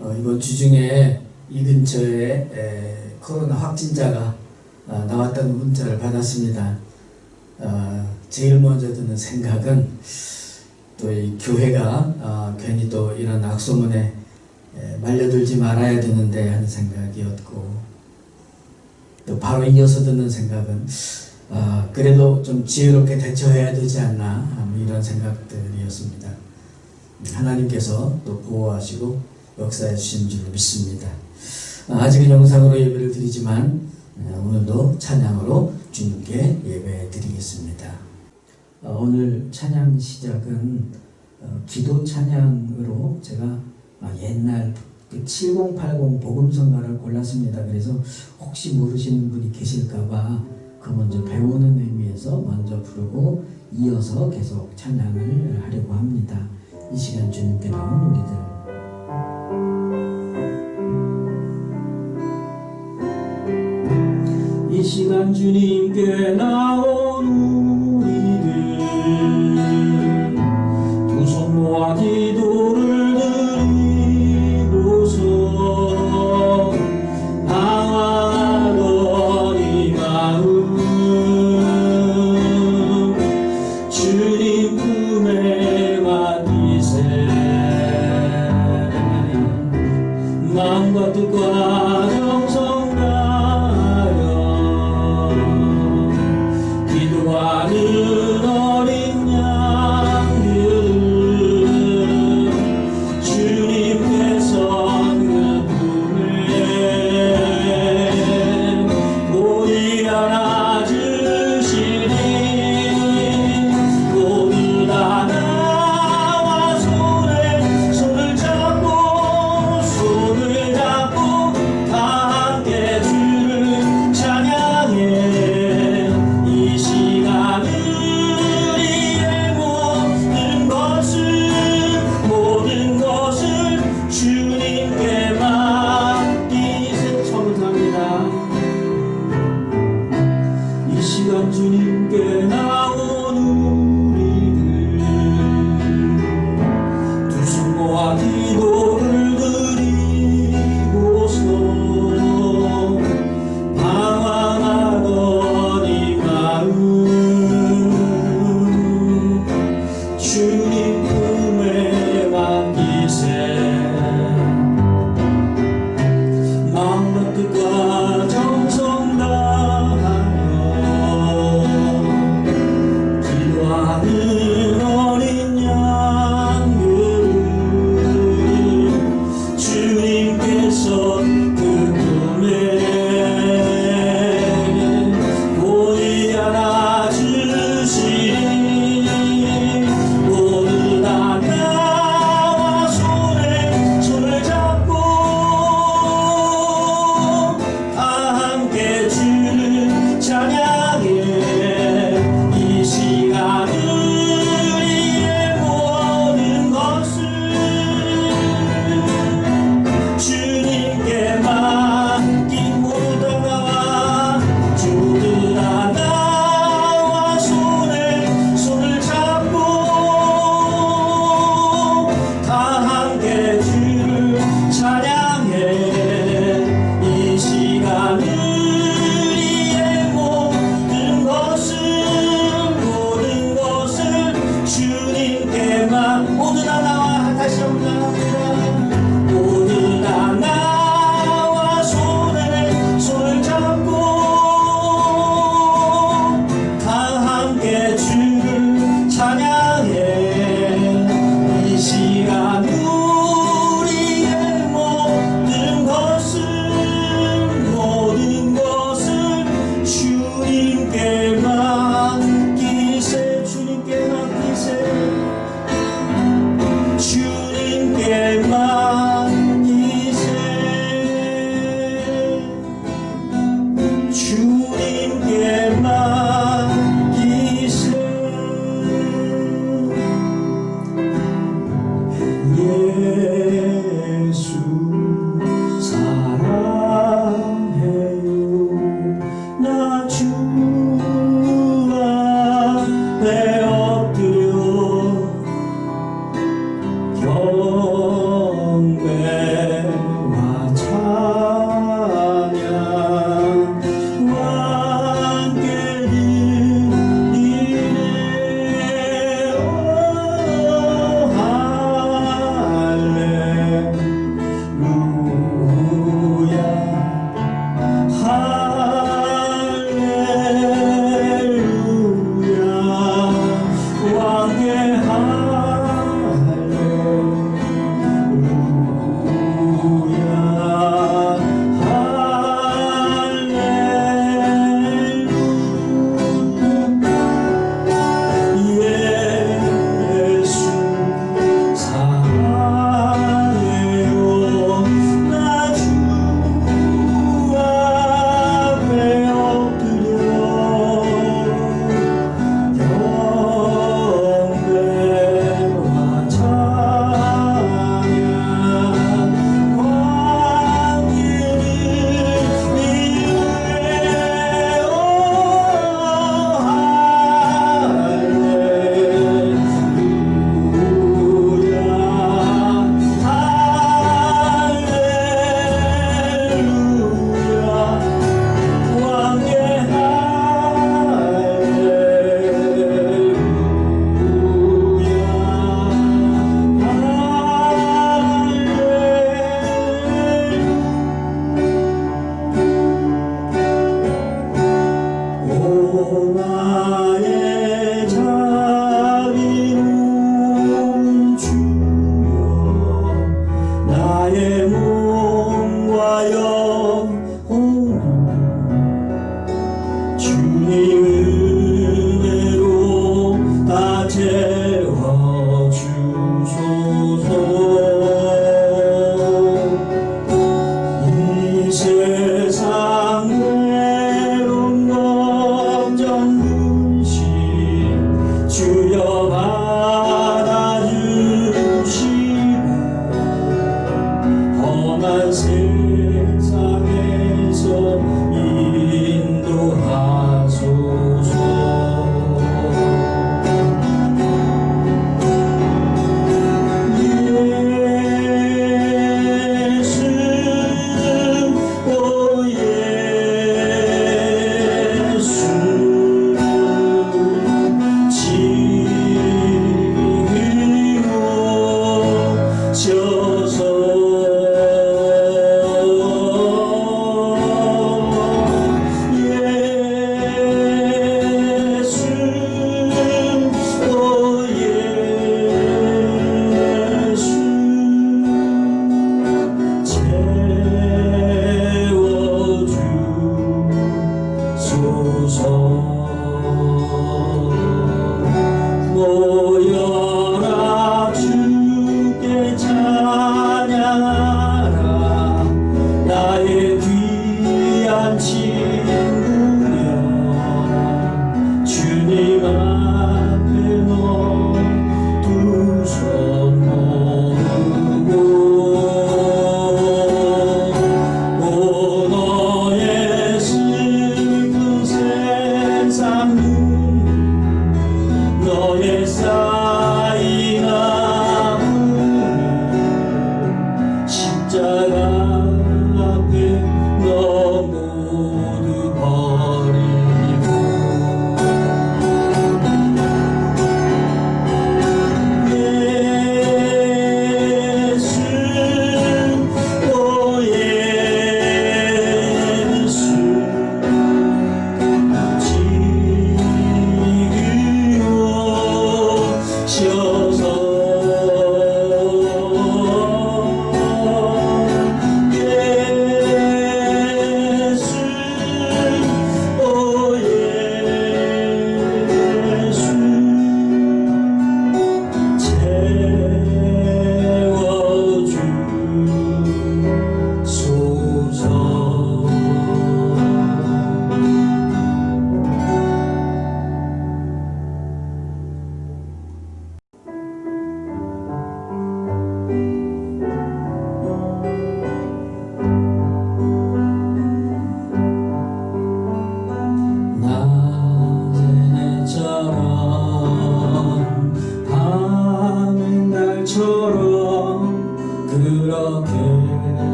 이번 주 중에 이 근처에 코로나 확진자가 나왔다는 문자를 받았습니다. 제일 먼저 드는 생각은 또 이 교회가 괜히 또 이런 악소문에 말려들지 말아야 되는데 하는 생각이었고, 또 바로 이어서 드는 생각은 그래도 좀 지혜롭게 대처해야 되지 않나, 이런 생각들이었습니다. 하나님께서 또 보호하시고 역사해 주신 줄 믿습니다. 아직은 영상으로 예배를 드리지만 오늘도 찬양으로 주님께 예배 드리겠습니다. 오늘 찬양 시작은 기도 찬양으로 제가 옛날 7080 복음성가를 골랐습니다. 그래서 혹시 모르시는 분이 계실까봐 그 먼저 배우는 의미에서 먼저 부르고 이어서 계속 찬양을 하려고 합니다. 이 시간 주님께 나온 우리들. 이 시간 주님께 나온 우리들, 두 손 모아 기도를 드리고서 방황하던 이 마음 주님 품에 맡기세. 마음과 뜻과 정성 다하여 기도하는 어린 양들, 주님께서 그 품에 모이 안아주시니 모두 다 나와 손을 잡고 다 함께 주를 찬양해. 이 시간 우리의 모든 것을 주님께 맡기세. 처음부터합니다. 이 시간 주님께 나온 우리들, 두 손 모아 기도를 드리고서 방황하던 이 마음 주님 품에 맡기세. 마음과 뜻과 정성 다하여 기도하는 어린 양들, 주님께서 그 품에 모이 안아주시니 모두 다 나와 손을 잡고 다 함께 주를 찬양해. 이 시간 우리의 모든 것을 주님께 맡긴. 모두 다 나와 손을 잡고 다 함께 주를 찬양해. 이 시간 우리의 모든 것을 주님께 모두 다 나와. 다시 한번 합니다. 모두 다 나와 손을 잡고 다 함께 주를 찬양해. 이 시간 우리의 모든 것을 주님께 맡기세. 주님께 맡기세. 주님께 맡기세.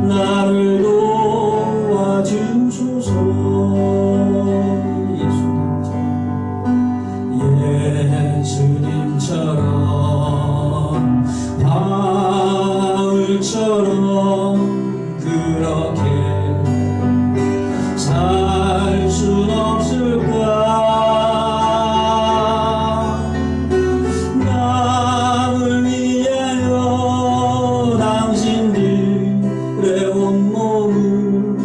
나를 도와주소서. 예수님처럼 바울처럼 그렇게 살 순 없을까? 남을 위하여 당신들의 온몸을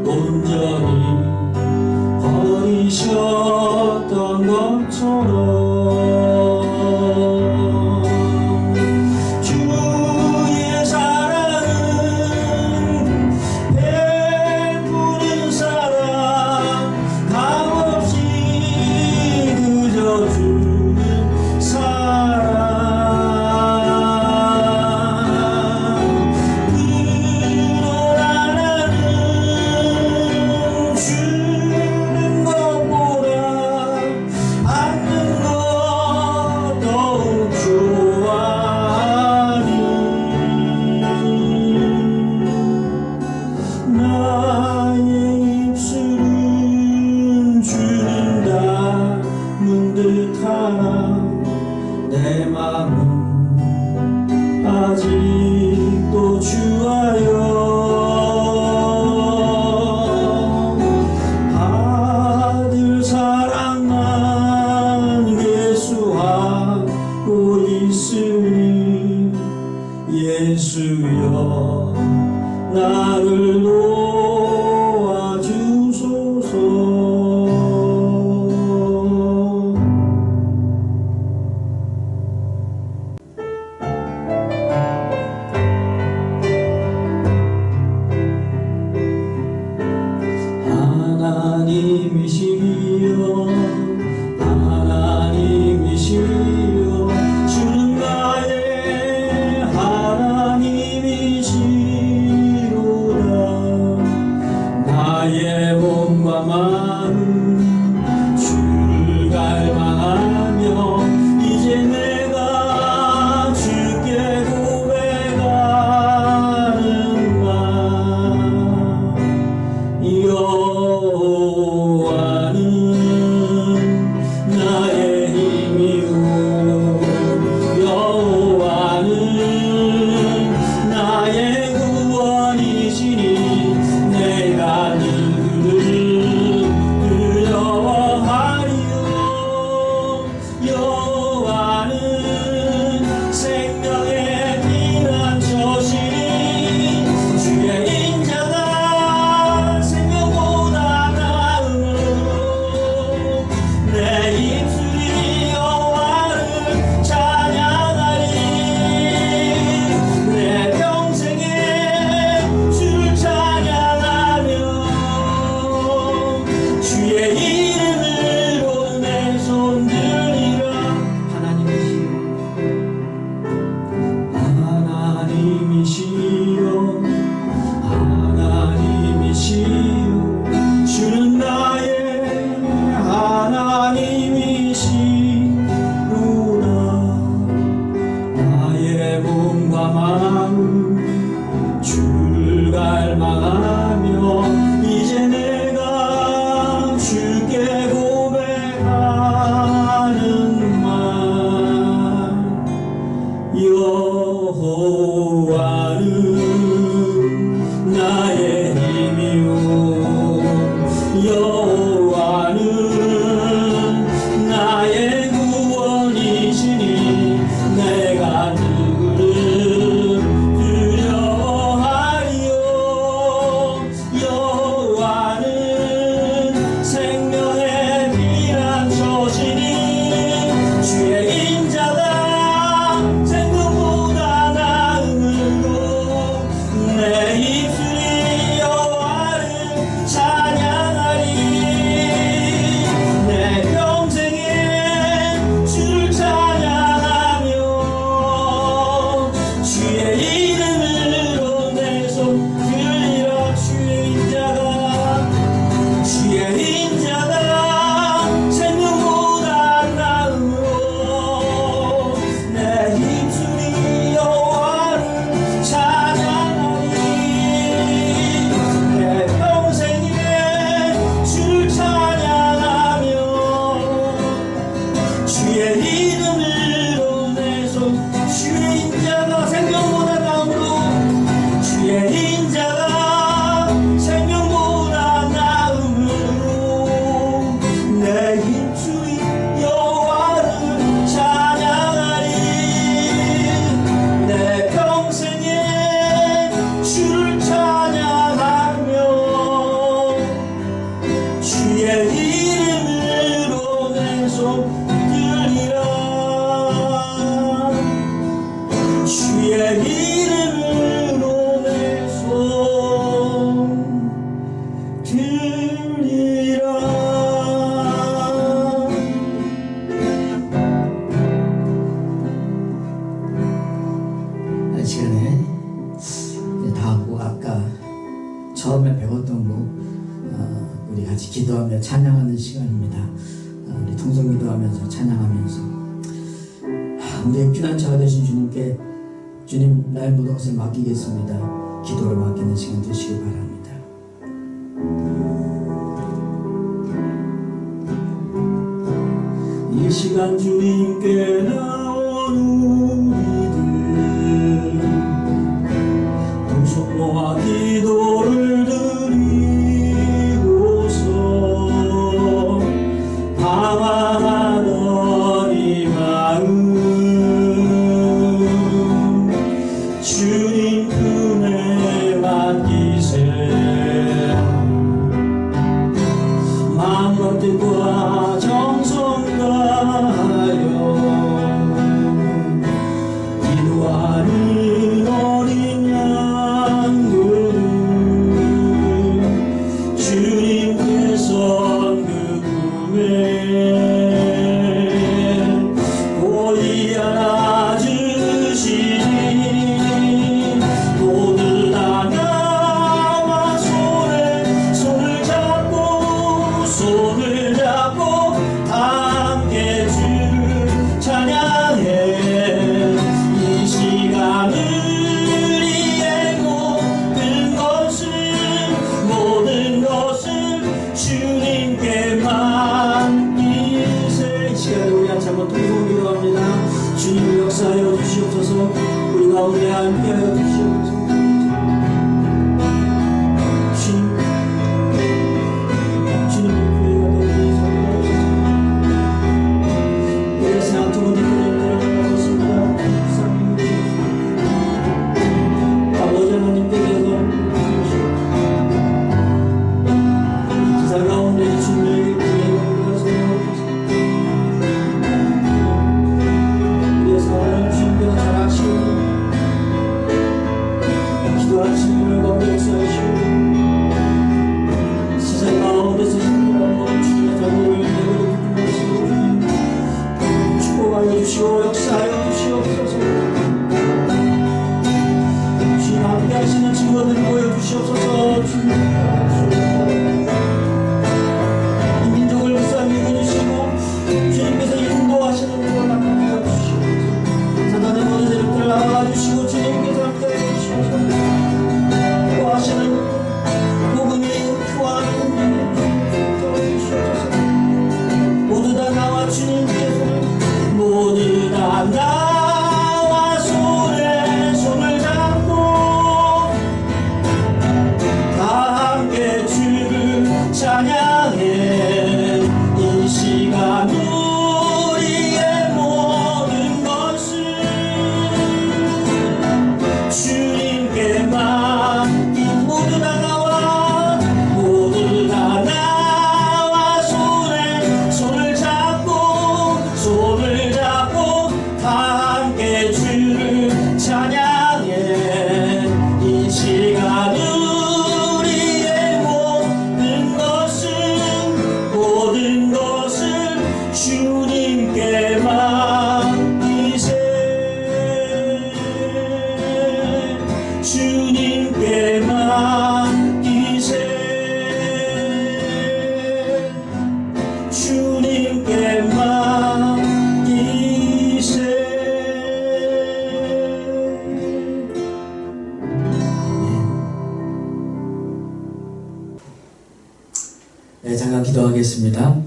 온전히 버리셨던 것처럼 주의 사랑은 베푸는 사랑, 값없이 그저 주는 사랑. 그러나 나는 주는 것보다 받는 것 더욱 좋아하니 나의 입술은 주는 닮은 듯하나 내 맘은 아직도 주하여 받을 사랑만 계수하고 있으니 예수여 나를 도와주소서. 하나님이시여 하나님이시여 주는 나의 하나님이시로다. 나의 몸과 마음 주를 갈망하며 이제 내가 주께 고백하는 말, 여호와는 나의 힘이요 여호와는 나의 구원이시니 내가 그를 두려워하리요. 여호와는 생명의 피난처시니 주의 인자가 생명보다 나음으로 내 입술이 여호와를 찬양하리. 내 평생에 주를 찬양하며 주의 이름으로 내 손 들리라. 하나님이시여 하나님이시여 주는 나의 하나님이시로다. 나의 몸과 마음 주를 갈망하며 이제 내가 주께 고백하는 말, 여호와는 나의 힘이요 여호와는 나의 구원이시니 내가 그를 두려워하리요. 여호와는 생명의 피난처시니 주의 인자가 생명보다 나음으로 내 입술이 여호와를 찬양하리. 내 평생에 주를 찬양하며 주의 이름으로 내 손 들리라. 주의 인자가 생명보다 나음으로 내 입술이 여호와를 찬양하리. 처음에 배웠던 곡 우리 같이 기도하며 찬양하는 시간입니다. 우리 통성기도하면서 찬양하면서 우리의 피난처가 되신 주님께 주님 나의 모든 것을 맡기겠습니다. 기도를 맡기는 시간 되시길 바랍니다. 이 시간 주님께 나온 우리들 동성모아 기도를 드리고서 방황하던 이 마음 주님 품에 맡기세. 마음과 뜻과 정성 다하여 기도하는 어린 양들을 주님께서 그음에 고이 안아주시니 모두 다 나와 손을 잡고 다 함께 주를 찬양해. 이 시간을 위해 모든 것을 주님께 맡기세. 이 시간에 우리 같이 한번 통성 기도합니다. 주님 역사하여 주시옵소서. 우리 가운데 함께하여 주시옵소서. 역사하여 주시옵소서. 주님 함께 하시는 증거들을 보여주시옵소서. 주님 이 민족을 불쌍히 여겨주시고 주님께서 인도하시는 걸 나타내어 주시옵소서. 사단의 모든 세력들 나와주시고 주님께서 함께 해주시옵소서. 인도하시는 복음이 교환하는 주옵소서. 모두 다 나와 주님께서 모두 다 나와 손을 잡고 다 함께 주를 찬양해. 이 시간 우리의 모든 것을 주님께 맡긴 모두 다 나와 손을 잡고 다 함께 주를 찬양해. 이 시간 우리의 모든 것을 주님께 맡기세. 주님께 맡기세. 주님께 맡기세. 네, 잠깐 기도하겠습니다.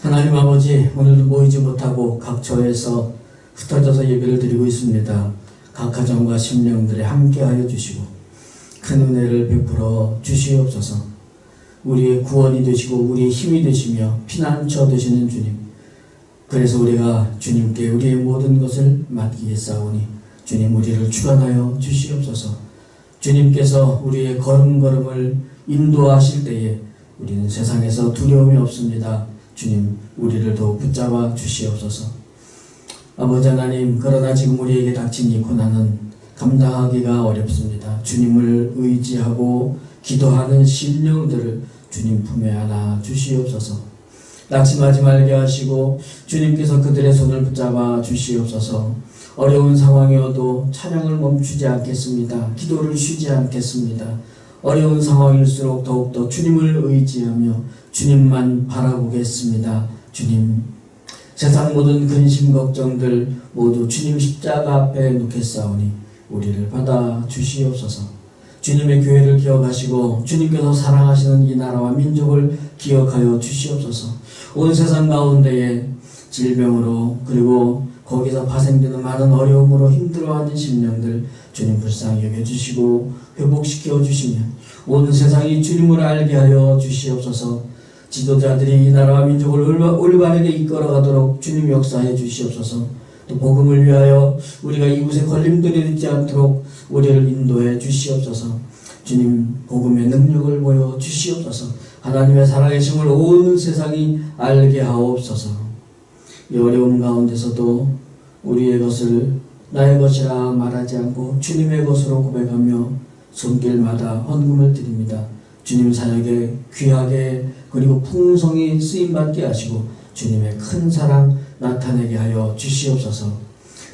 하나님 아버지, 오늘도 모이지 못하고 각처에서 흩어져서 예배를 드리고 있습니다. 각 가정과 심령들에 함께하여 주시고 큰 은혜를 베풀어 주시옵소서. 우리의 구원이 되시고 우리의 힘이 되시며 피난처 되시는 주님, 그래서 우리가 주님께 우리의 모든 것을 맡기겠사오니 주님 우리를 주관하여 주시옵소서. 주님께서 우리의 걸음걸음을 인도하실 때에 우리는 세상에서 두려움이 없습니다. 주님 우리를 더욱 붙잡아 주시옵소서. 아버지 하나님, 그러나 지금 우리에게 닥친 이 고난은 감당하기가 어렵습니다. 주님을 의지하고 기도하는 심령들을 주님 품에 안아 주시옵소서. 낙심하지 말게 하시고 주님께서 그들의 손을 붙잡아 주시옵소서. 어려운 상황이어도 찬양을 멈추지 않겠습니다. 기도를 쉬지 않겠습니다. 어려운 상황일수록 더욱더 주님을 의지하며 주님만 바라보겠습니다. 주님, 세상 모든 근심 걱정들 모두 주님 십자가 앞에 놓겠사오니 우리를 받아 주시옵소서. 주님의 교회를 기억하시고 주님께서 사랑하시는 이 나라와 민족을 기억하여 주시옵소서. 온 세상 가운데에 질병으로 그리고 거기서 파생되는 많은 어려움으로 힘들어하는 심령들 주님 불쌍히 여겨주시고 회복시켜 주시며 온 세상이 주님을 알게 하여 주시옵소서. 지도자들이 이 나라와 민족을 올바르게 이끌어가도록 주님 역사해 주시옵소서. 또 복음을 위하여 우리가 이곳에 걸림돌이 되지 않도록 우리를 인도해 주시옵소서. 주님 복음의 능력을 보여 주시옵소서. 하나님의 살아계심을 온 세상이 알게 하옵소서. 이 어려움 가운데서도 우리의 것을 나의 것이라 말하지 않고 주님의 것으로 고백하며 손길마다 헌금을 드립니다. 주님 사역에 귀하게 그리고 풍성히 쓰임받게 하시고 주님의 큰 사랑 나타내게 하여 주시옵소서.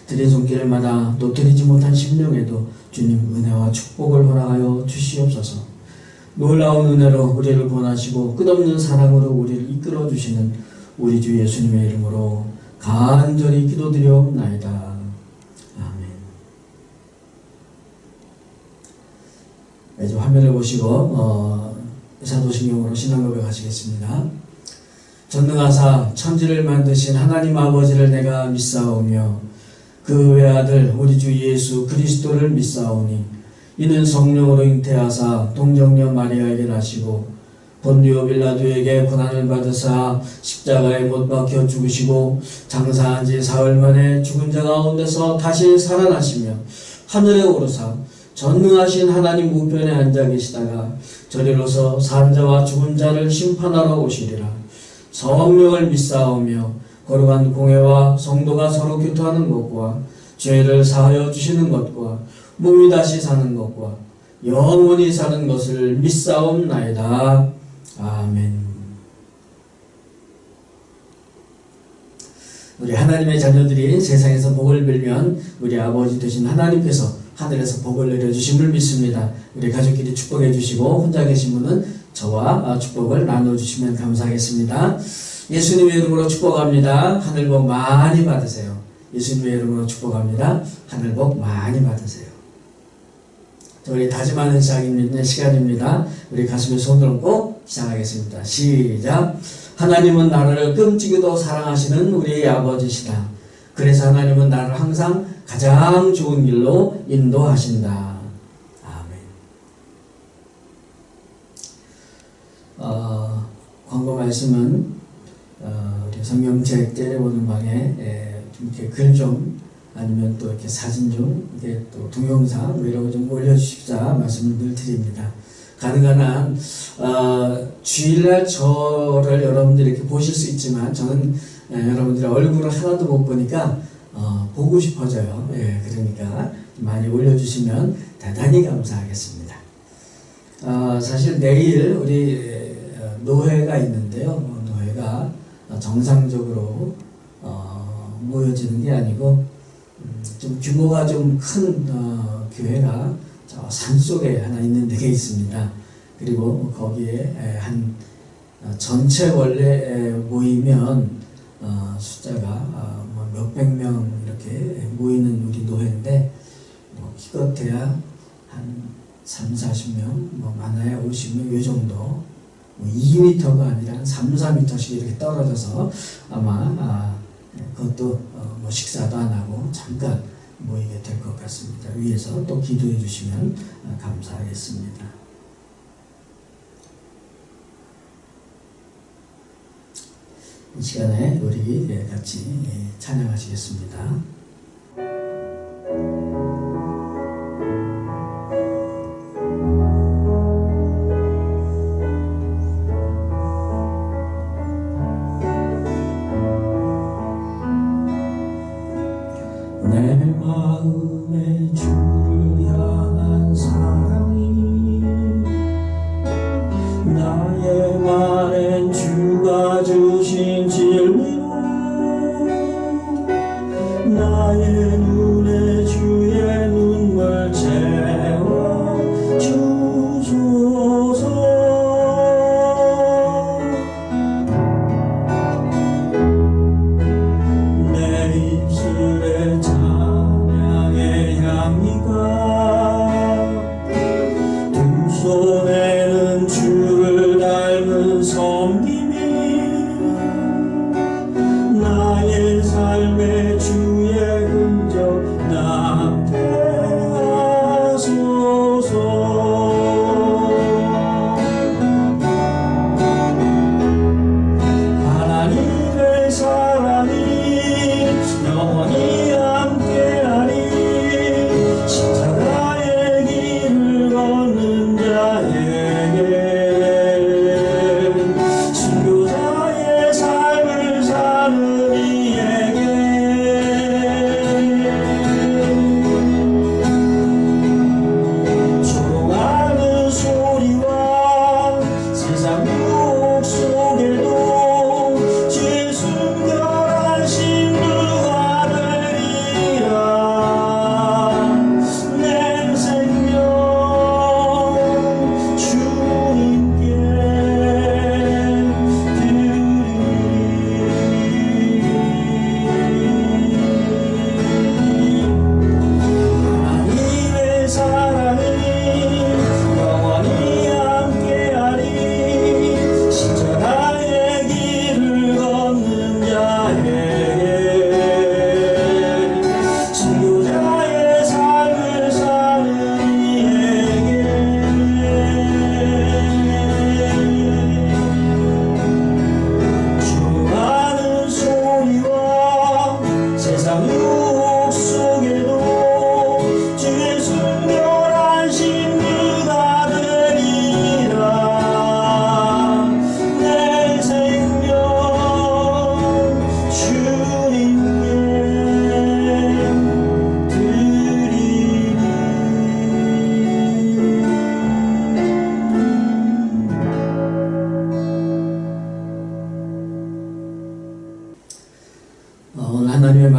드린 손길마다 또 드리지 못한 심령에도 주님 은혜와 축복을 허락하여 주시옵소서. 놀라운 은혜로 우리를 권하시고 끝없는 사랑으로 우리를 이끌어 주시는 우리 주 예수님의 이름으로 간절히 기도드리옵나이다. 아멘. 이제 화면을 보시고 사도신경으로 신앙고백 하시겠습니다. 전능하사 천지를 만드신 하나님 아버지를 내가 믿사오며 그 외아들 우리 주 예수 그리스도를 믿사오니 이는 성령으로 잉태하사 동정녀 마리아에게 나시고 본디오 빌라도에게 고난을 받으사 십자가에 못 박혀 죽으시고 장사한 지 사흘 만에 죽은 자 가운데서 다시 살아나시며 하늘에 오르사 전능하신 하나님 우편에 앉아 계시다가 저리로서 산자와 죽은 자를 심판하러 오시리라. 성령을 믿사오며 거룩한 공회와 성도가 서로 교통하는 것과 죄를 사하여 주시는 것과 몸이 다시 사는 것과 영원히 사는 것을 믿사옵나이다. 아멘. 우리 하나님의 자녀들이 세상에서 복을 빌면 우리 아버지 되신 하나님께서 하늘에서 복을 내려주심을 믿습니다. 우리 가족끼리 축복해 주시고 혼자 계신 분은 저와 축복을 나눠주시면 감사하겠습니다. 예수님의 이름으로 축복합니다. 하늘 복 많이 받으세요. 예수님의 이름으로 축복합니다. 하늘 복 많이 받으세요. 우리 다짐하는 시간입니다. 우리 가슴에 손을 얹고 시작하겠습니다. 시작. 하나님은 나를 끔찍이도 사랑하시는 우리의 아버지시다. 그래서 하나님은 나를 항상 가장 좋은 길로 인도하신다. 아멘. 광고 말씀은 우리 성경책 째려보는 방에 이렇게 글 좀 아니면 또 이렇게 사진 좀 이렇게 또 동영상 뭐 이런 거 좀 올려주십사 말씀을 늘 드립니다. 가능한 한 주일날 저를 여러분들이 이렇게 보실 수 있지만 저는 여러분들의 얼굴을 하나도 못 보니까 보고 싶어져요. 그러니까 많이 올려주시면 대단히 감사하겠습니다. 사실 내일 우리 노회가 있는데요. 노회가 정상적으로 모여지는 게 아니고 좀 규모가 좀 큰 교회가 저 산속에 하나 있는 데가 있습니다. 그리고 거기에 한 전체 원래 모이면 숫자가 몇백 명 이렇게 모이는 우리 노회인데 기껏해야 한 3, 40명 많아야 50명 이 정도 2m가 아니라 한 3, 4m씩 이렇게 떨어져서 아마 그것도 식사도 안 하고 잠깐 모이게 될 것 같습니다. 위에서 또 기도해 주시면 감사하겠습니다. 이 시간에 우리 같이 찬양하시겠습니다. 내 마음에 주를 향한 사랑이 나의 말엔 주가 주신 진리로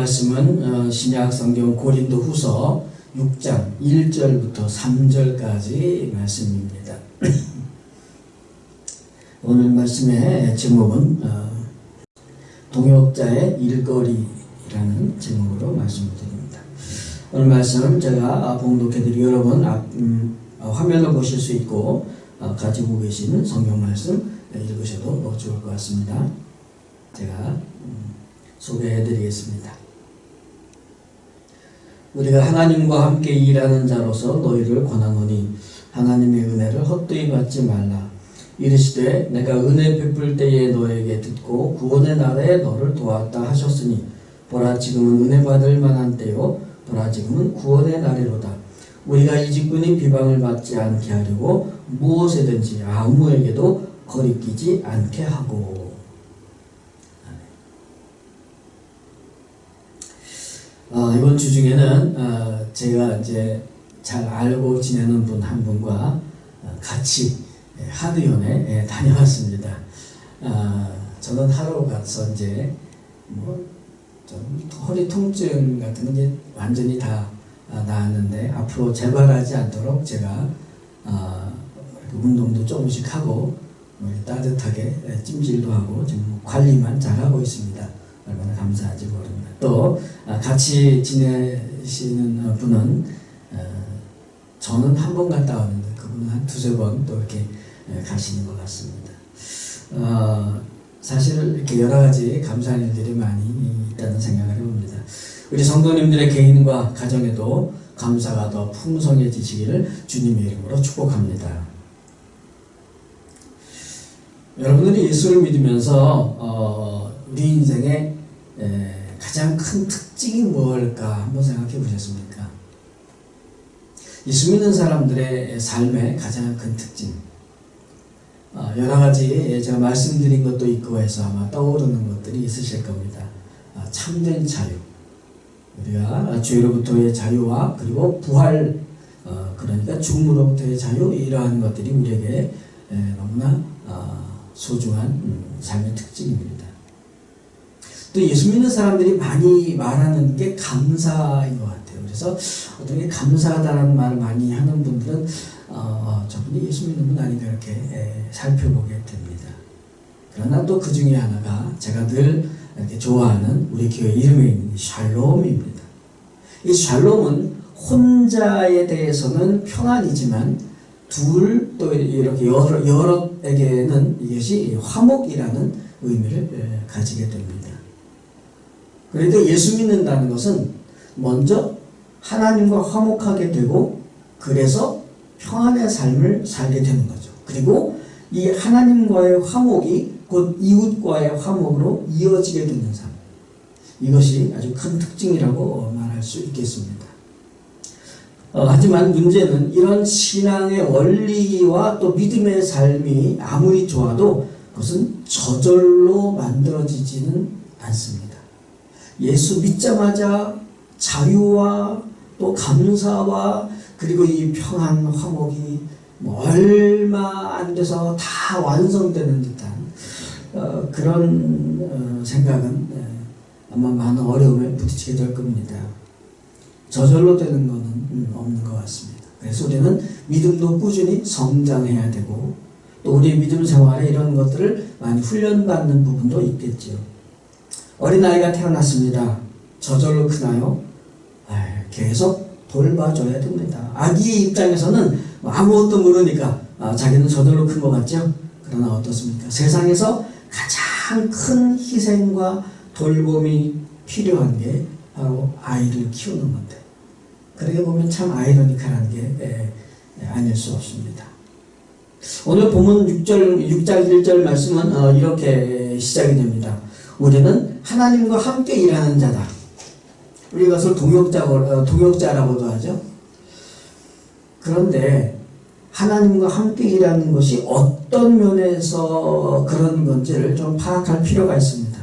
말씀은 신약 성경 고린도 후서 6장 1절부터 3절까지 말씀입니다. 오늘 말씀의 제목은 동역자의 일거리라는 제목으로 말씀을 드립니다. 오늘 말씀 제가 봉독해드리고 여러분 화면을 보실 수 있고 가지고 계시는 성경 말씀 읽으셔도 좋을 것 같습니다. 제가 소개해드리겠습니다. 우리가 하나님과 함께 일하는 자로서 너희를 권하노니 하나님의 은혜를 헛되이 받지 말라. 이르시되 내가 은혜 베풀 때에 너에게 듣고 구원의 날에 너를 도왔다 하셨으니 보라 지금은 은혜 받을 만한 때요 보라 지금은 구원의 날이로다. 우리가 이 직분이 비방을 받지 않게 하려고 무엇에든지 아무에게도 거리끼지 않게 하고. 이번 주 중에는 제가 이제 잘 알고 지내는 분 한 분과 같이 한의원에 다녀왔습니다. 저는 하러 가서 이제 좀 허리 통증 같은 게 완전히 다 나았는데 앞으로 재발하지 않도록 제가 운동도 조금씩 하고 따뜻하게 찜질도 하고 지금 관리만 잘 하고 있습니다. 얼마나 감사한지 모릅니다. 또 같이 지내시는 분은 저는 한 번 갔다 왔는데 그분은 한 두세 번 또 이렇게 가시는 것 같습니다. 사실 이렇게 여러 가지 감사한 일들이 많이 있다는 생각을 해봅니다. 우리 성도님들의 개인과 가정에도 감사가 더 풍성해지시기를 주님의 이름으로 축복합니다. 여러분들이 예수를 믿으면서 우리 인생의 가장 큰 특징이 무엇일까 한번 생각해 보셨습니까? 예수 믿는 사람들의 삶의 가장 큰 특징 여러 가지 제가 말씀드린 것도 있고 해서 아마 떠오르는 것들이 있으실 겁니다. 참된 자유, 우리가 죄로부터의 자유와 그리고 부활, 그러니까 죽음으로부터의 자유, 이러한 것들이 우리에게 너무나 소중한 삶의 특징입니다. 또 예수 믿는 사람들이 많이 말하는 게 감사인 것 같아요. 그래서 어떤 게 감사하다는 말을 많이 하는 분들은 저분이 예수 믿는 분 아닌가 이렇게 살펴보게 됩니다. 그러나 또 그 중에 하나가 제가 늘 이렇게 좋아하는 우리 교회 이름에 있는 샬롬입니다. 이 샬롬은 혼자에 대해서는 평안이지만 둘 또 이렇게 여럿에게는 이것이 화목이라는 의미를 가지게 됩니다. 그런데 예수 믿는다는 것은 먼저 하나님과 화목하게 되고 그래서 평안의 삶을 살게 되는 거죠. 그리고 이 하나님과의 화목이 곧 이웃과의 화목으로 이어지게 되는 삶. 이것이 아주 큰 특징이라고 말할 수 있겠습니다. 하지만 문제는 이런 신앙의 원리와 또 믿음의 삶이 아무리 좋아도 그것은 저절로 만들어지지는 않습니다. 예수 믿자마자 자유와 또 감사와 그리고 이 평안 화목이 얼마 안 돼서 다 완성되는 듯한 그런 생각은 아마 많은 어려움에 부딪히게 될 겁니다. 저절로 되는 것은 없는 것 같습니다. 그래서 우리는 믿음도 꾸준히 성장해야 되고 또 우리의 믿음 생활에 이런 것들을 많이 훈련받는 부분도 있겠죠. 어린아이가 태어났습니다. 저절로 크나요? 계속 돌봐줘야 됩니다. 아기의 입장에서는 아무것도 모르니까 자기는 저절로 큰 것 같죠? 그러나 어떻습니까? 세상에서 가장 큰 희생과 돌봄이 필요한 게 바로 아이를 키우는 건데 그렇게 보면 참 아이러니컬한 게 아닐 수 없습니다. 오늘 본문 6장 1절 말씀은 이렇게 시작이 됩니다. 우리는 하나님과 함께 일하는 자다. 우리가 그것을 동역자라고도 하죠. 그런데 하나님과 함께 일하는 것이 어떤 면에서 그런 건지를 좀 파악할 필요가 있습니다.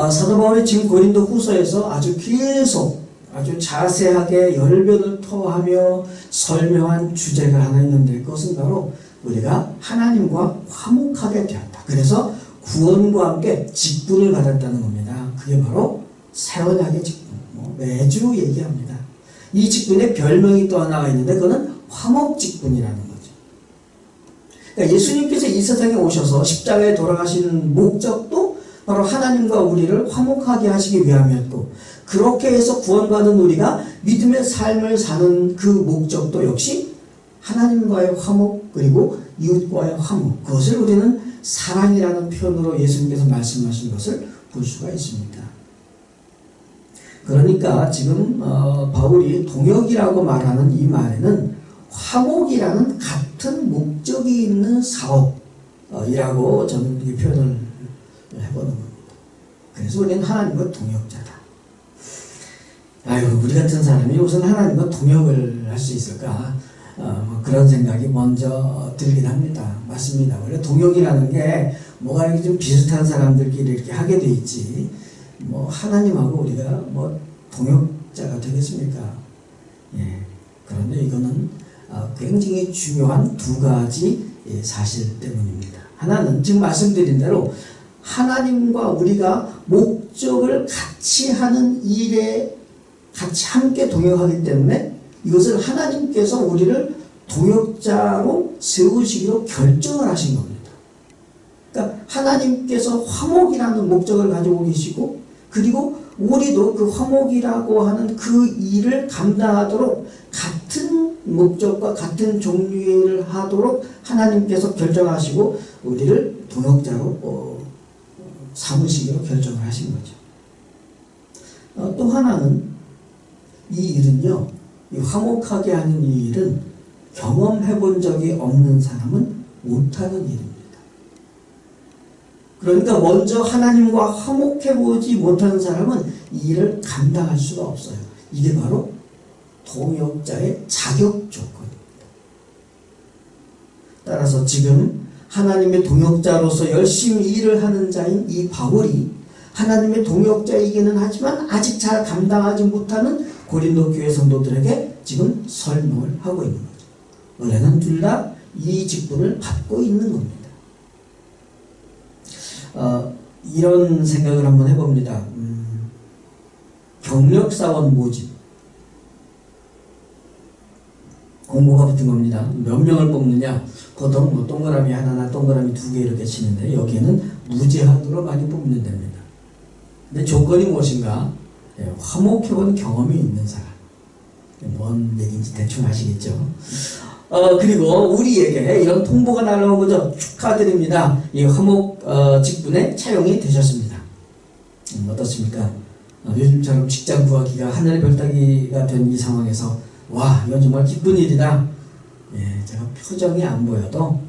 사도 바울이 지금 고린도 후서에서 아주 계속 아주 자세하게 열변을 토하며 설명한 주제가 하나 있는데 그것은 바로 우리가 하나님과 화목하게 되었다. 그래서 구원과 함께 직분을 받았다는 겁니다. 그게 바로 새 언약의 직분, 매주 얘기합니다. 이 직분에 별명이 또 하나가 있는데 그거는 화목직분이라는 거죠. 그러니까 예수님께서 이 세상에 오셔서 십자가에 돌아가시는 목적도 바로 하나님과 우리를 화목하게 하시기 위함이었고, 그렇게 해서 구원받은 우리가 믿음의 삶을 사는 그 목적도 역시 하나님과의 화목, 그리고 이웃과의 화목, 그것을 우리는 사랑이라는 표현으로 예수님께서 말씀하신 것을 볼 수가 있습니다. 그러니까 지금 바울이 동역이라고 말하는 이 말에는 화목이라는 같은 목적이 있는 사업이라고 저는 이 표현을 해보는 겁니다. 그래서 우리는 하나님과 동역자다. 아유, 우리 같은 사람이 무슨 하나님과 동역을 할 수 있을까? 그런 생각이 먼저 들긴 합니다. 맞습니다. 원래 동역이라는 게 뭐가 이렇게 좀 비슷한 사람들끼리 이렇게 하게 돼 있지, 하나님하고 우리가 동역자가 되겠습니까? 예. 그런데 이거는 굉장히 중요한 두 가지 사실 때문입니다. 하나는 지금 말씀드린 대로 하나님과 우리가 목적을 같이 하는 일에 같이 함께 동역하기 때문에 이것을 하나님께서 우리를 동역자로 세우시기로 결정을 하신 겁니다. 그러니까 하나님께서 화목이라는 목적을 가지고 계시고, 그리고 우리도 그 화목이라고 하는 그 일을 감당하도록 같은 목적과 같은 종류의 일을 하도록 하나님께서 결정하시고 우리를 동역자로 삼으시기로 결정을 하신 거죠. 또 하나는 이 일은요, 이 화목하게 하는 이 일은 경험해 본 적이 없는 사람은 못하는 일입니다. 그러니까 먼저 하나님과 화목해 보지 못하는 사람은 이 일을 감당할 수가 없어요. 이게 바로 동역자의 자격 조건입니다. 따라서 지금 하나님의 동역자로서 열심히 일을 하는 자인 이 바울이 하나님의 동역자이기는 하지만 아직 잘 감당하지 못하는 고린도 교회 성도들에게 지금 설명을 하고 있는 거죠. 원래는 둘 다 이 직분을 받고 있는 겁니다. 이런 생각을 한번 해봅니다. 경력사원 모집 공고가 붙은 겁니다. 몇 명을 뽑느냐? 보통 동그라미 하나나 동그라미 두 개 이렇게 치는데 여기에는 무제한으로 많이 뽑는 됩니다. 근데 조건이 무엇인가? 화목해본 경험이 있는 사람. 뭔 얘기인지 대충 아시겠죠? 그리고 우리에게 이런 통보가 날라온 거죠. 축하드립니다. 이 화목 직분에 차용이 되셨습니다. 어떻습니까? 요즘처럼 직장 구하기가 하늘의 별따기가 된 이 상황에서 와, 이건 정말 기쁜 일이다. 예, 제가 표정이 안 보여도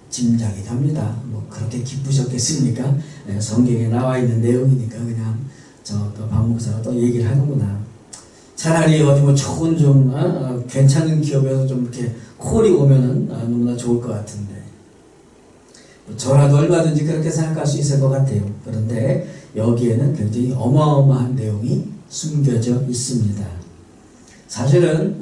짐작이 갑니다. 그렇게 기쁘셨겠습니까? 예, 성경에 나와 있는 내용이니까 그냥 박 목사가 또 얘기를 하는구나. 차라리 어디 좋은 좀 괜찮은 기업에서 좀 이렇게 콜이 오면은 너무나 좋을 것 같은데, 저라도 얼마든지 그렇게 생각할 수 있을 것 같아요. 그런데 여기에는 굉장히 어마어마한 내용이 숨겨져 있습니다. 사실은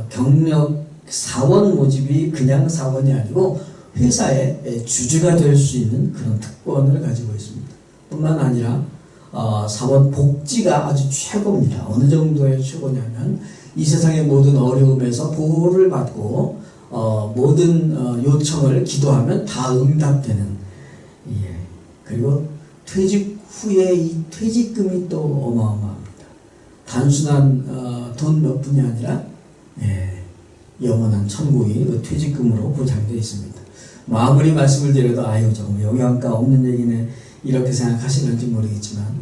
경력 사원 모집이 그냥 사원이 아니고 회사의 주주가 될 수 있는 그런 특권을 가지고 있습니다. 뿐만 아니라 사원 복지가 아주 최고입니다. 어느 정도의 최고냐면 이 세상의 모든 어려움에서 보호를 받고 모든 요청을 기도하면 다 응답되는, 예. 그리고 퇴직 후에 이 퇴직금이 또 어마어마합니다. 단순한 돈 몇 푼이 아니라, 예, 영원한 천국이 그 퇴직금으로 보장되어 있습니다. 아무리 말씀을 드려도 좀 영양가 없는 얘기네 이렇게 생각하시는지 모르겠지만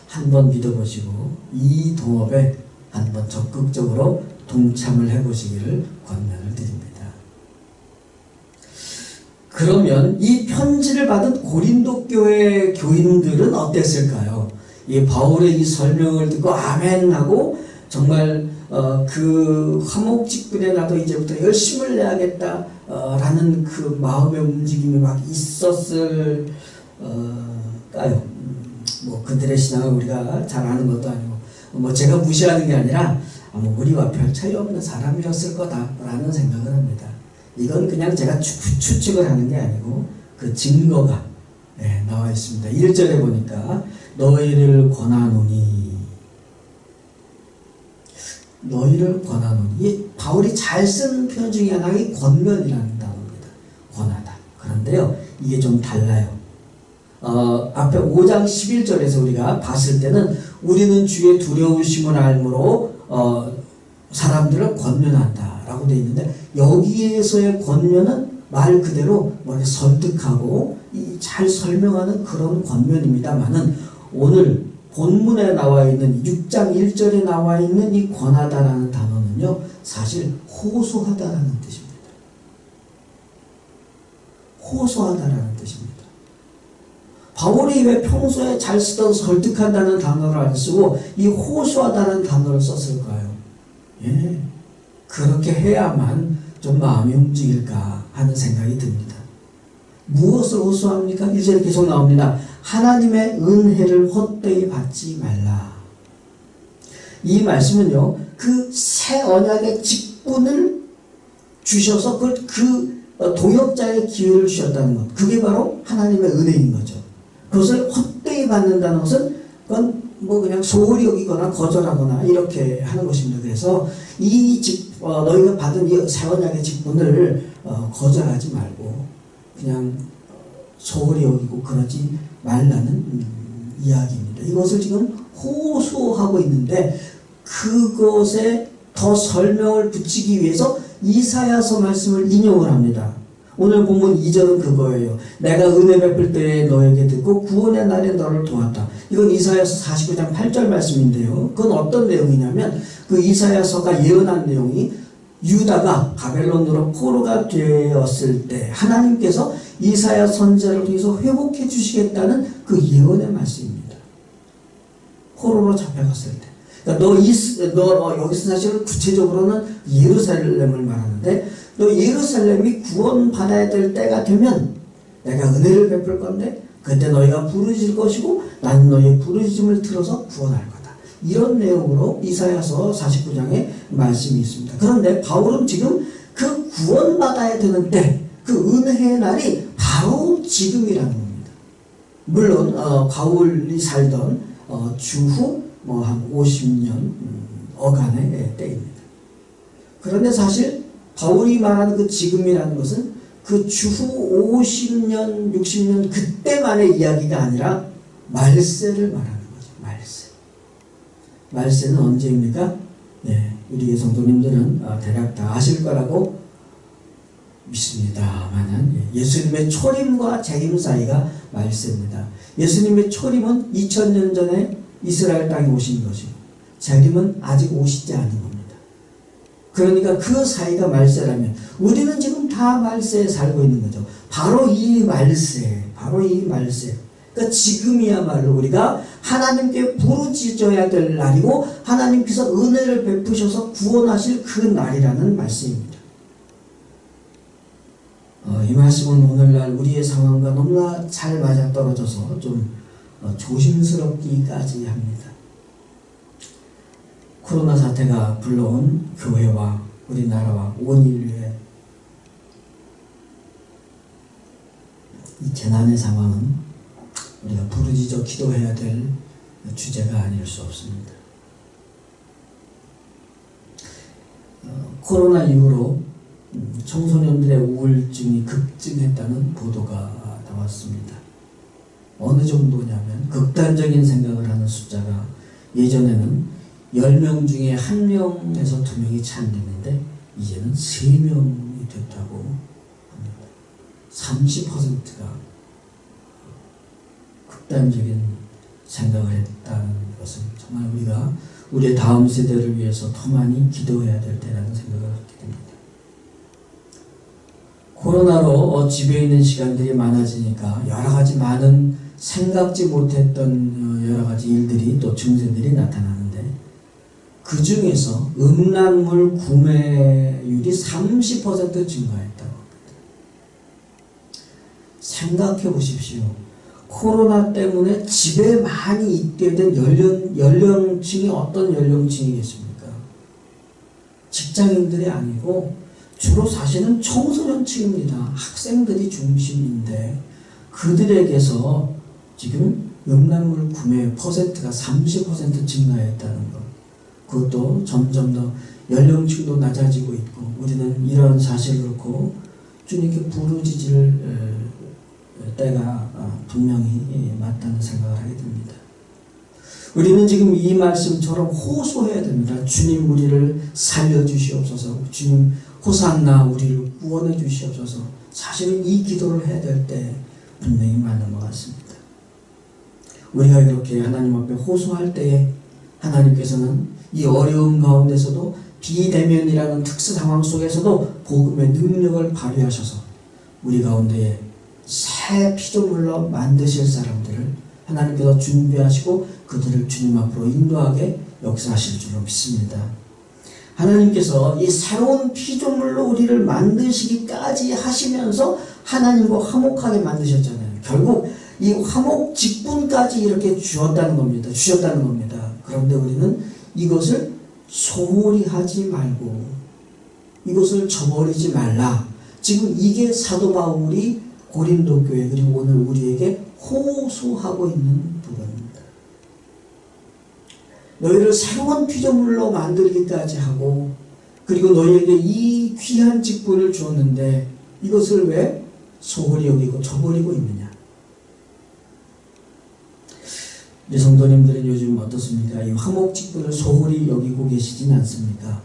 한번 믿어보시고 이 동업에 한번 적극적으로 동참을 해보시기를 권면을 드립니다. 그러면 이 편지를 받은 고린도 교회 교인들은 어땠을까요? 이 바울의 이 설명을 듣고 아멘 하고 정말 그 화목 직분에 나도 이제부터 열심을 내야겠다 라는 그 마음의 움직임이 막 있었을까요? 그들의 신앙을 우리가 잘 아는 것도 아니고 제가 무시하는 게 아니라 우리와 별 차이 없는 사람이었을 거다라는 생각을 합니다. 이건 그냥 제가 추측을 하는 게 아니고 그 증거가 나와 있습니다. 1절에 보니까 너희를 권하노니, 너희를 권하노니. 이 바울이 잘 쓴 표현 중에 하나가 이 권면이라는 단어입니다. 권하다. 그런데요, 이게 좀 달라요. 앞에 5장 11절에서 우리가 봤을 때는 우리는 주의 두려우심을 알므로 사람들을 권면한다 라고 되어 있는데, 여기에서의 권면은 말 그대로 뭔가 설득하고 잘 설명하는 그런 권면입니다만은, 오늘 본문에 나와 있는 6장 1절에 나와 있는 이 권하다라는 단어는요, 사실 호소하다라는 뜻입니다. 호소하다라는 뜻입니다. 바울이 왜 평소에 잘 쓰던 설득한다는 단어를 안 쓰고 이 호소하다는 단어를 썼을까요? 그렇게 해야만 좀 마음이 움직일까 하는 생각이 듭니다. 무엇을 호소합니까? 1절에 계속 나옵니다. 하나님의 은혜를 헛되이 받지 말라. 이 말씀은요, 그 새 언약의 직분을 주셔서 그 동역자의 기회를 주셨다는 것, 그게 바로 하나님의 은혜인 거죠. 그것을 헛되이 받는다는 것은 그건 뭐 그냥 소홀히 여기거나 거절하거나 이렇게 하는 것입니다. 그래서 너희가 받은 이 새 언약의 직분을 거절하지 말고 그냥 소홀히 여기고 그러지 말라는 이야기입니다. 이것을 지금 호소하고 있는데, 그것에 더 설명을 붙이기 위해서 이사야서 말씀을 인용을 합니다. 오늘 본문 2절은 그거예요. 내가 은혜 베풀 때에 너에게 듣고 구원의 날에 너를 도왔다. 이건 이사야서 49장 8절 말씀인데요. 그건 어떤 내용이냐면, 그 이사야서가 예언한 내용이 유다가 바벨론으로 포로가 되었을 때 하나님께서 이사야 선지자를 통해서 회복해 주시겠다는 그 예언의 말씀입니다. 포로로 잡혀갔을 때. 그러니까 너 여기서 사실은 구체적으로는 예루살렘을 말하는데, 너 예루살렘이 구원받아야 될 때가 되면 내가 은혜를 베풀 건데 그때 너희가 부르짖을 것이고 나는 너희의 부르짖음을 들어서 구원할 거다. 이런 내용으로 이사야서 49장에 말씀이 있습니다. 그런데 바울은 지금 그 구원받아야 되는 때, 그 은혜의 날이 바로 지금이라는 겁니다. 물론 바울이 살던 주후 한 50년 어간의 때입니다. 그런데 사실 바울이 말하는 그 지금이라는 것은 그 주후 50년, 60년 그때만의 이야기가 아니라 말세를 말하는 거죠. 말세. 말세는 언제입니까? 우리의 성도님들은 대략 다 아실 거라고 믿습니다만은, 예수님의 초림과 재림 사이가 말세입니다. 예수님의 초림은 2000년 전에 이스라엘 땅에 오신 것이고, 재림은 아직 오시지 않은 겁니다. 그러니까 그 사이가 말세라면 우리는 지금 다 말세에 살고 있는 거죠. 바로 이 말세, 그러니까 지금이야말로 우리가 하나님께 부르짖어야 될 날이고, 하나님께서 은혜를 베푸셔서 구원하실 그 날이라는 말씀입니다. 이 말씀은 오늘날 우리의 상황과 너무나 잘 맞아떨어져서 좀 조심스럽기까지 합니다. 코로나 사태가 불러온 교회와 우리나라와 온 인류의 이 재난의 상황은 우리가 부르짖어 기도해야 될 주제가 아닐 수 없습니다. 코로나 이후로 청소년들의 우울증이 급증했다는 보도가 나왔습니다. 어느 정도냐면, 극단적인 생각을 하는 숫자가 예전에는 10명 중에 1명에서 2명이 참되는데 이제는 3명이 됐다고 합니다. 30%가 극단적인 생각을 했다는 것은 정말 우리가 우리의 다음 세대를 위해서 더 많이 기도해야 될 때라는 생각을 하게 됩니다. 코로나로 집에 있는 시간들이 많아지니까 여러 가지 많은 생각지 못했던 여러 가지 일들이, 또 증세들이 나타나는데, 그 중에서 음란물 구매율이 30% 증가했다고 합니다. 생각해 보십시오. 코로나 때문에 집에 많이 있게 된 연령층이 어떤 연령층이겠습니까? 직장인들이 아니고 주로 사실은 청소년층입니다. 학생들이 중심인데, 그들에게서 지금 음란물 구매 퍼센트가 30% 증가했다는 것. 그것도 점점 더 연령층도 낮아지고 있고, 우리는 이런 사실을 놓고 주님께 부르짖을 때가 분명히 맞다는 생각을 하게 됩니다. 우리는 지금 이 말씀처럼 호소해야 됩니다. 주님 우리를 살려주시옵소서. 주님 호산나 우리를 구원해 주시옵소서. 사실은 이 기도를 해야 될 때 분명히 맞는 것 같습니다. 우리가 이렇게 하나님 앞에 호소할 때에 하나님께서는 이 어려움 가운데서도 비대면이라는 특수 상황 속에서도 복음의 능력을 발휘하셔서 우리 가운데에 새 피조물로 만드실 사람들을 하나님께서 준비하시고 그들을 주님 앞으로 인도하게 역사하실 줄로 믿습니다. 하나님께서 이 새로운 피조물로 우리를 만드시기까지 하시면서 하나님과 화목하게 만드셨잖아요. 결국 이 화목 직분까지 이렇게 주셨다는 겁니다. 그런데 우리는 이것을 소홀히 하지 말고 이것을 저버리지 말라. 지금 이게 사도 바울이 고린도 교회 그리고 오늘 우리에게 호소하고 있는 부분입니다. 너희를 새로운 피조물로 만들기까지 하고 그리고 너희에게 이 귀한 직분을 주었는데 이것을 왜 소홀히 여기고 저버리고 있느냐. 우리 성도님들은 요즘 어떻습니까? 이 화목 직분을 소홀히 여기고 계시진 않습니까?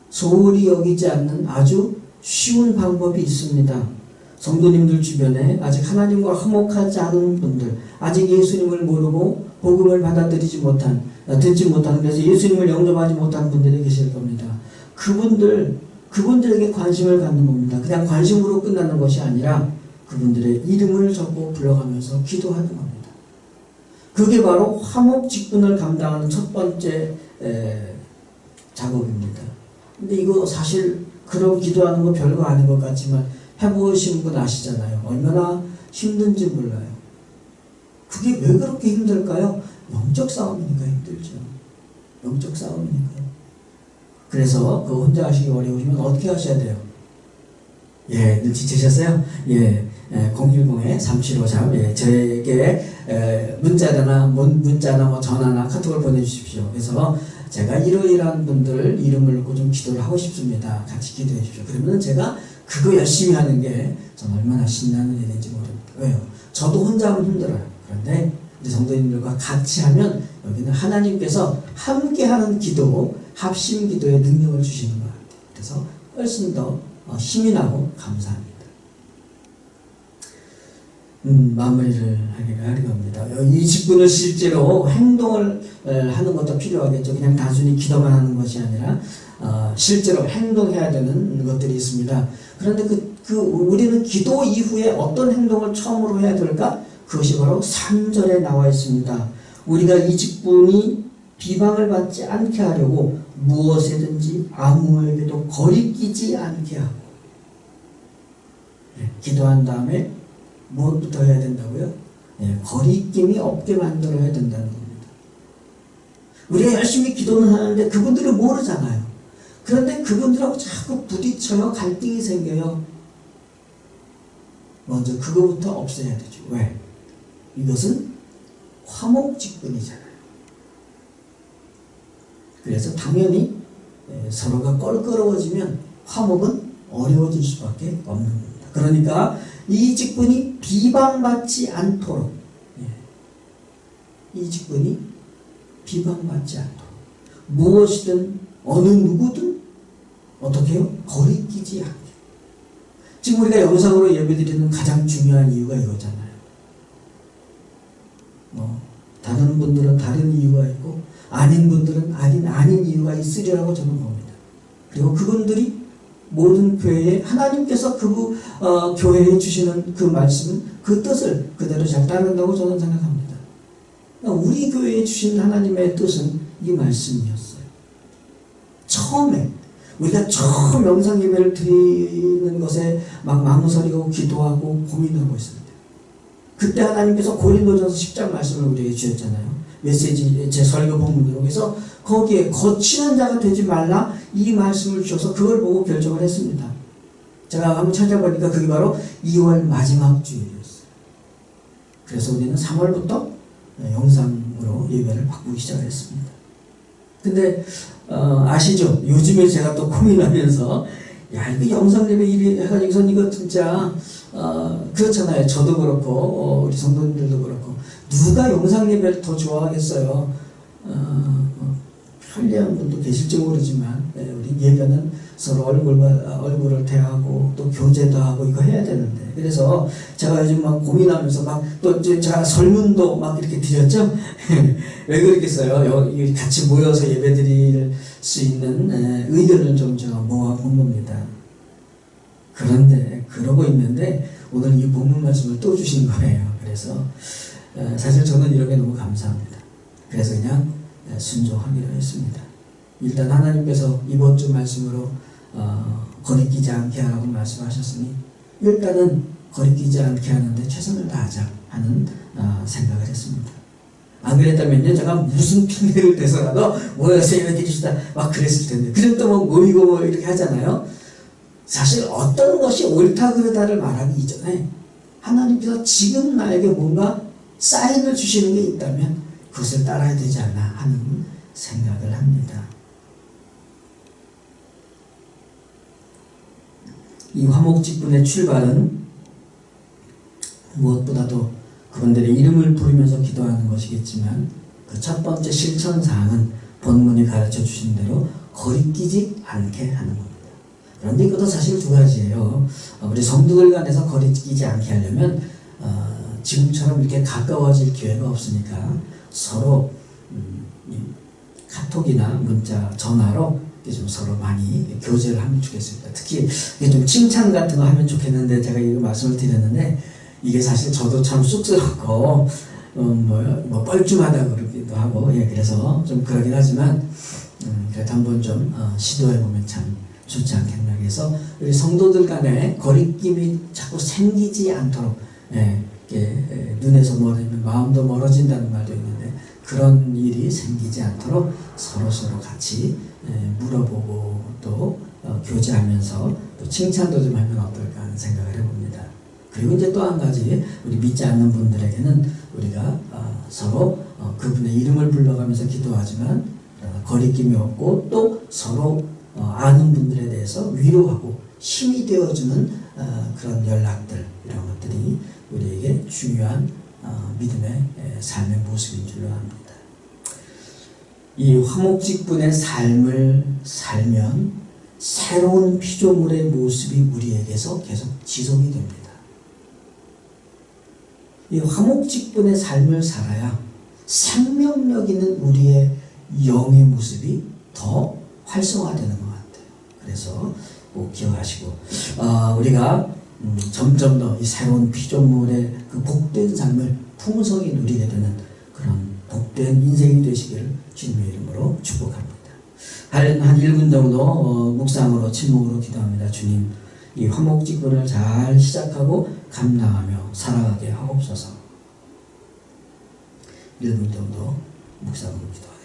소홀히 여기지 않는 아주 쉬운 방법이 있습니다. 성도님들 주변에 아직 하나님과 화목하지 않은 분들, 아직 예수님을 모르고 복음을 받아들이지 못한, 듣지 못하는, 그래서 예수님을 영접하지 못한 분들이 계실 겁니다. 그분들에게 관심을 갖는 겁니다. 그냥 관심으로 끝나는 것이 아니라 그분들의 이름을 적고 불러가면서 기도하는 겁니다. 그게 바로 화목 직분을 감당하는 첫 번째 작업입니다. 근데 이거 사실 그런 기도하는 거 별거 아닌 것 같지만 해보신 분 아시잖아요. 얼마나 힘든지 몰라요. 그게 왜 그렇게 힘들까요? 영적 싸움이니까 힘들죠. 영적 싸움이니까. 그래서 그거 혼자 하시기 어려우시면 어떻게 하셔야 돼요? 예, 눈치채셨어요? 예, 010-3753 예, 저에게 문자나 뭐 전화나 카톡을 보내주십시오. 그래서 제가 이러이러한 분들 이름을 놓고 좀 기도를 하고 싶습니다. 같이 기도해 주십시오. 그러면 제가 그거 열심히 하는 게 전 얼마나 신나는 일인지 모릅니다. 왜요? 저도 혼자 하면 힘들어요. 그런데 우리 성도님들과 같이 하면 여기는 하나님께서 함께하는 기도, 합심 기도의 능력을 주시는 것 같아요. 그래서 훨씬 더 힘이 나고 감사합니다. 마무리를 하기가 합니다. 이 직분을 실제로 행동을 하는 것도 필요하겠죠. 그냥 단순히 기도만 하는 것이 아니라 실제로 행동해야 되는 것들이 있습니다. 그런데 우리는 기도 이후에 어떤 행동을 처음으로 해야 될까? 그것이 바로 3절에 나와 있습니다. 우리가 이 직분이 비방을 받지 않게 하려고 무엇이든지 아무에게도 거리끼지 않게 하고 기도한 다음에 무엇부터 해야 된다고요? 거리낌이 없게 만들어야 된다는 겁니다. 우리가 열심히 기도는 하는데 그분들은 모르잖아요. 그런데 그분들하고 자꾸 부딪혀요. 갈등이 생겨요. 먼저 그거부터 없애야 되죠. 왜? 이것은 화목 직분이잖아요. 그래서 당연히 서로가 껄끄러워지면 화목은 어려워질 수밖에 없는 겁니다. 그러니까 이 직분이 비방받지 않도록 이 직분이 비방받지 않도록 무엇이든 어느 누구든 어떻게 해요? 거리끼지 않게. 지금 우리가 영상으로 예배드리는 가장 중요한 이유가 이거잖아요. 다른 분들은 다른 이유가 있고 아닌 분들은 아닌 이유가 있으리라고 저는 봅니다. 그리고 그분들이 모든 교회에 하나님께서 교회에 주시는 그 말씀, 그 뜻을 그대로 잘 따른다고 저는 생각합니다. 우리 교회에 주신 하나님의 뜻은 이 말씀이었어요. 처음에 우리가 처음 영상 예배를 드리는 것에 막 망설이고 기도하고 고민하고 있습니다. 그때 하나님께서 고린도전서 10장 말씀을 우리에게 주셨잖아요. 메시지 제 설교 본문으로. 그래서 거기에 거치는 자가 되지 말라 이 말씀을 주셔서 그걸 보고 결정을 했습니다. 제가 한번 찾아보니까 그게 바로 2월 마지막 주일이었어요. 그래서 우리는 3월부터 영상으로 예배를 바꾸기 시작했습니다. 근데 아시죠? 요즘에 제가 또 고민하면서 야, 이거 영상 예배 이리 해가지고선 이거 진짜 그렇잖아요. 저도 그렇고 우리 성도님들도 그렇고 누가 영상 예배를 더 좋아하겠어요. 편리한 분도 계실지 모르지만 우리 예배는 서로 얼굴을 대하고 또 교제도 하고 이거 해야 되는데, 그래서 제가 요즘 막 고민하면서 막 또 제가 설문도 막 이렇게 드렸죠. 왜 그러겠어요? 같이 모여서 예배드릴 수 있는 의견을 좀 제가 모아본 겁니다. 그런데 그러고 있는데 오늘 이 본문 말씀을 또 주신 거예요. 그래서 사실 저는 이런 게 너무 감사합니다. 그래서 그냥 순종하기로 했습니다. 일단 하나님께서 이번 주 말씀으로 거리끼지 않게 하라고 말씀하셨으니 일단은 거리끼지 않게 하는데 최선을 다하자 하는 생각을 했습니다. 안 그랬다면요, 제가 무슨 핑계를 대서라도 모여서 예배드립시다 막 그랬을 텐데, 그럼 또 모이고 뭐 이렇게 하잖아요. 사실 어떤 것이 옳다 그르다를 말하기 이전에 하나님께서 지금 나에게 뭔가 사인을 주시는 게 있다면 그것을 따라야 되지 않나 하는 생각을 합니다. 이 화목직분의 출발은 무엇보다도 그분들의 이름을 부르면서 기도하는 것이겠지만 그 첫 번째 실천사항은 본문이 가르쳐 주신 대로 거리끼지 않게 하는 겁니다. 그런데 이것도 사실 두 가지예요. 우리 성도들 간에서 거리끼지 않게 하려면 지금처럼 이렇게 가까워질 기회가 없으니까 서로 카톡이나 문자, 전화로 좀 서로 많이 교제를 하면 좋겠습니다. 특히 좀 칭찬 같은 거 하면 좋겠는데, 제가 이거 말씀을 드렸는데 이게 사실 저도 참 쑥스럽고 뭐 뻘쭘하다 그러기도 하고, 그래서 좀 그러긴 하지만 그래도 한번 좀 시도해 보면 참 좋지 않겠나. 그래서 우리 성도들 간에 거리낌이 자꾸 생기지 않도록, 눈에서 멀어지면 마음도 멀어진다는 말도 있는데 그런 일이 생기지 않도록 서로 같이 물어보고 또 교제하면서 또 칭찬도 좀 하면 어떨까 하는 생각을 해봅니다. 그리고 이제 또 한 가지, 우리 믿지 않는 분들에게는 우리가 서로 그분의 이름을 불러가면서 기도하지만 거리낌이 없고 또 서로 아는 분들에 대해서 위로하고 힘이 되어주는 그런 연락들, 이런 것들이 우리에게 중요한 믿음의 삶의 모습인 줄로 압니다. 이 화목직분의 삶을 살면 새로운 피조물의 모습이 우리에게서 계속 지속이 됩니다. 이 화목직분의 삶을 살아야 생명력 있는 우리의 영의 모습이 더 활성화되는 것 같아요. 그래서 꼭 기억하시고 우리가 점점 더 이 새로운 피조물의 그 복된 삶을 풍성히 누리게 되는 그런 복된 인생이 되시기를 주님의 이름으로 축복합니다. 한 1분 정도 묵상으로 침묵으로 기도합니다. 주님, 이 화목직분을 잘 시작하고 감당하며 살아가게 하옵소서. 1분 정도 묵상으로 기도하겠습니다.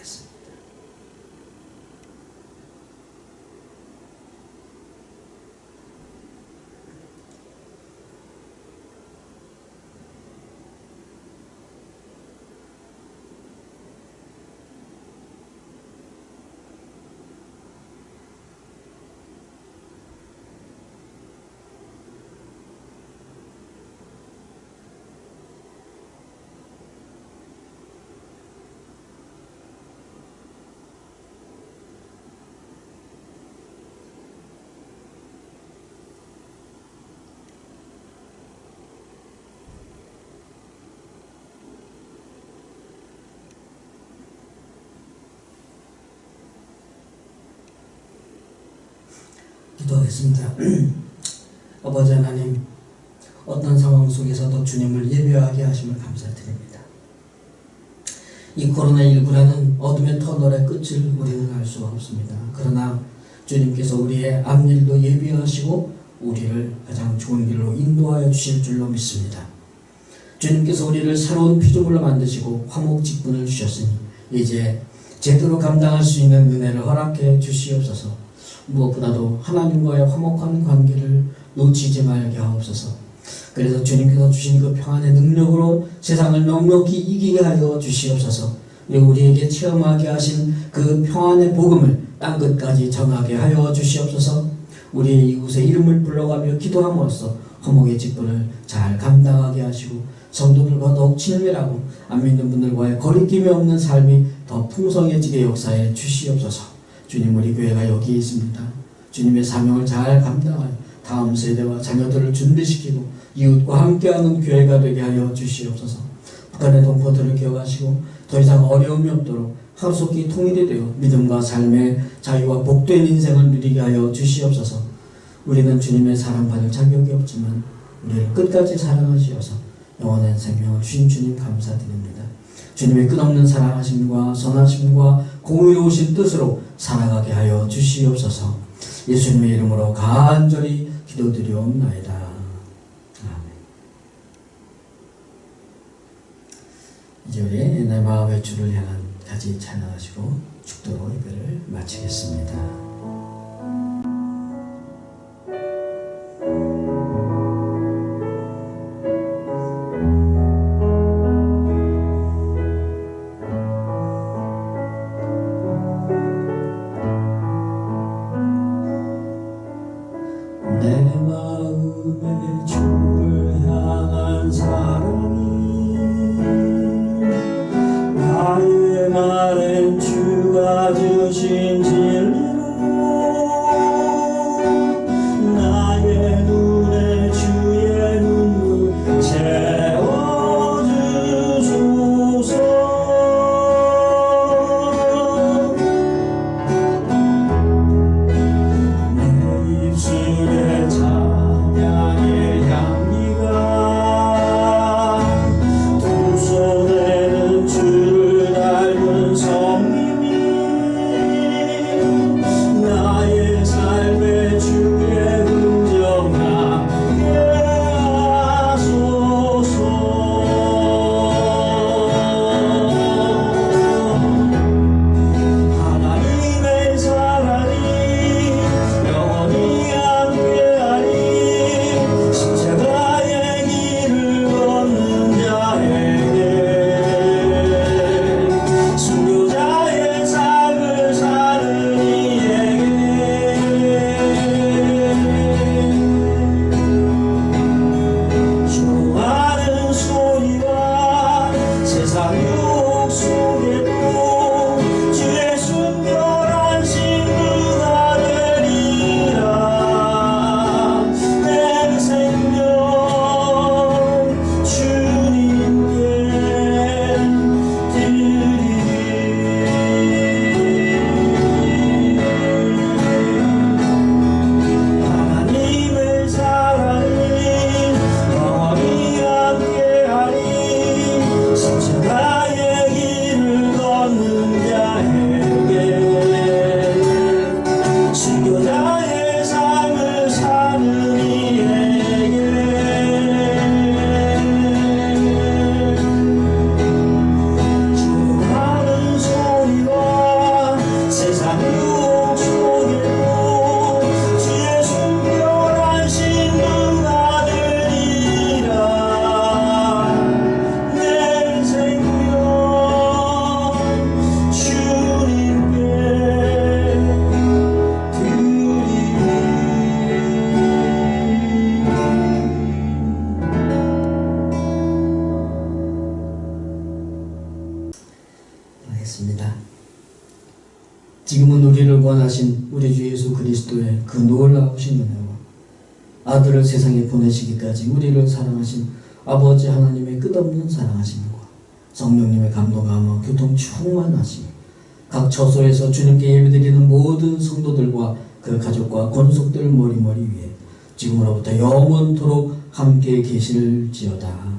기도하겠습니다. 아버지 하나님, 어떤 상황 속에서도 주님을 예배하게 하심을 감사드립니다. 이 코로나19라는 어둠의 터널의 끝을 우리는 알 수가 없습니다. 그러나 주님께서 우리의 앞일도 예비하시고 우리를 가장 좋은 길로 인도하여 주실 줄로 믿습니다. 주님께서 우리를 새로운 피조물로 만드시고 화목직분을 주셨으니 이제 제대로 감당할 수 있는 은혜를 허락해 주시옵소서. 무엇보다도 하나님과의 화목한 관계를 놓치지 말게 하옵소서. 그래서 주님께서 주신 그 평안의 능력으로 세상을 넉넉히 이기게 하여 주시옵소서. 그리고 우리에게 체험하게 하신 그 평안의 복음을 땅끝까지 전하게 하여 주시옵소서. 우리의 이웃의 이름을 불러가며 기도함으로써 허목의 직분을 잘 감당하게 하시고 성도들과 더욱 친밀하고 안 믿는 분들과의 거리낌이 없는 삶이 더 풍성해지게 역사해 주시옵소서. 주님, 우리 교회가 여기 있습니다. 주님의 사명을 잘 감당하여 다음 세대와 자녀들을 준비시키고 이웃과 함께하는 교회가 되게 하여 주시옵소서. 북한의 동포들을 기억하시고 더 이상 어려움이 없도록 하루속히 통일이 되어 믿음과 삶의 자유와 복된 인생을 누리게 하여 주시옵소서. 우리는 주님의 사랑받을 자격이 없지만 우리를 끝까지 사랑하시어서 영원한 생명을 주신 주님 감사드립니다. 주님의 끝없는 사랑하심과 선하심과 공의로우신 뜻으로 살아가게 하여 주시옵소서. 예수님의 이름으로 간절히 기도드리옵나이다. 아멘. 이제 우리 내 마음의 주를 향한 같이 찬양하시고 축도로 예배를 마치겠습니다. 내 마음의 주를 향한 사랑이 나의 말엔 주가 주신 진리로 나의 눈에 주의 눈물 채워주소서. 내 입술에 찬양의 향기가 두 손에는 주를 닮은 성님이 나의 삶의 주의 흔적 남게 하소서. 하나님의 사랑이 영원히 함께하리. 십자가의 길을 걷는 자에게 순교자의 삶을 사는 이에게 좋아하는 소리와 세상 유혹 속에도 주의 순결한 신부가 되리라. 내 생명 주님께 드리리. 하나님의 사랑이 영원히 함께하리. 십자가의 길을 걷는 자에게 순교자의 삶을 사는 이에게 좋아하는 소리와 세상 유혹 속에도 주의 순결한 신부가 되리라. 내 생명 주님께 하겠습니다. 지금은 우리를 원하신 우리 주 예수 그리스도의 그 놀라우신 은혜와 아들을 세상에 보내시기까지 우리를 사랑하신 아버지 하나님의 끝없는 사랑하심과 성령님의 감동하며 교통 충만하심, 각 처소에서 주님께 예배드리는 모든 성도들과 그 가족과 권속들 머리머리 위에 지금으로부터 영원토록 함께 계실지어다.